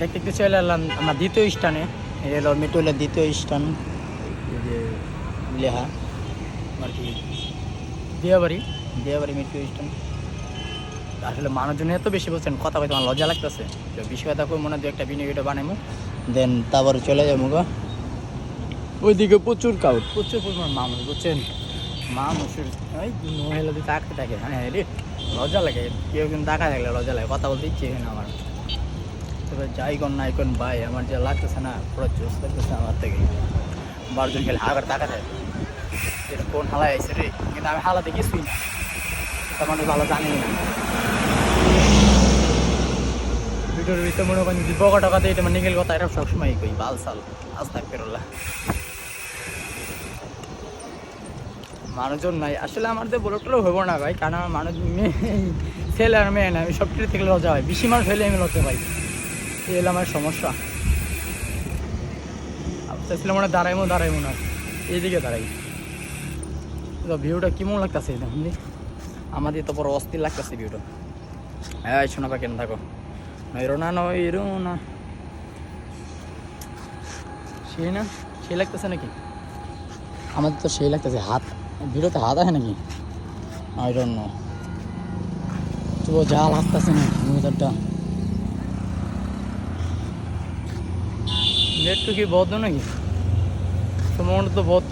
দেখতে দেখতে চলে এলাম আমার দ্বিতীয় স্থানে। এই হলো মেট্রোলের দ্বিতীয় স্থান, এই যে লেহা আর কি দিয়াবাড়ি মেট্রো স্থান। আসলে মানুষজন এত বেশি বলছেন, কথা বলতে আমার লজ্জা লাগতেছে। তো বেশি কথা কই মনে হয় একটা ভিডিও বানাবো, দেন তারপরে চলে যাবো গা। ওইদিকে প্রচুর কাউট, প্রচুর পরিমাণ মানুষ, বুঝছেন? মানুষের ওই মহিলা দিয়ে তাকতে থাকে, হ্যাঁ রে লজ্জা লাগে। কেউ কিন্তু তাকা থাকলে লজ্জা লাগে, কথা বলতে ইচ্ছে হয় না আমার। তবে যাই কোন নাই কোন ভাই, আমার যা লাগতেছে না পুরো জোস লাগতেছে আমার থেকে। 12 জন খেলে হাগার তাকা থাকে, এটা কোন হালায় আইসে রে, কিন্তু আমি হালাতে কিছুই না, এটা মানুষ ভালো জানি না। ভিডিওর ভিতরে মনে করেন যদি বকা টকাতে এটা মানে নিগেল কথা, এটা সবসময় কই বালসাল আস্তাক ফেরোল্লা। মানুষজন নাই আসলে আমার তো বড়টারও হইব না ভাই, কারণ আমার মানুষ ছেলে আর মেয়ে না, আমি সব কিছু থেকে লজ্জা হয়, বেশি মানুষ হইলে আমি লজ্জা পাই, এই হলো আমার সমস্যা। চাইছিলাম মানে দাঁড়াইবো না, এইদিকে দাঁড়াই। তো ভিউটা কেমন লাগতেছে দেখুন, আমাদের তো বড় অস্থির লাগতেছে ভিউটা। হ্যাঁ শোনা পা কেন থাকো, নইরো না সেই লাগতেছে নাকি? আমাদের তো সেই লাগতেছে, হাত ভিডিওতে হাত আছে নাকি? আই ডোন্ট নো, তো জাল আসতেছে না ওয়েদারটা। নেটটু কি বদ্ধ নাকি? তোমার তো বদ্ধ,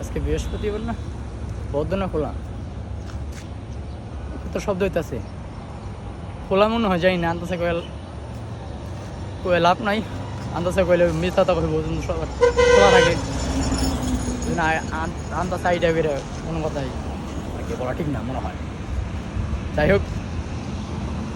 আজকে বৃহস্পতিবার না, বদ্ধ না খোলা? তো শব্দ হইতেছে, খোলা মনে হয়, যাই না আনতেছে কয়ে লাভ নাই, আনতেছে কইলে মিথ্যা তা কইব, সবার খোলা থাকে না, আনতা সাইডে বেরো কোনো কথাই আর কি বলা ঠিক না মনে হয়। যাই হোক,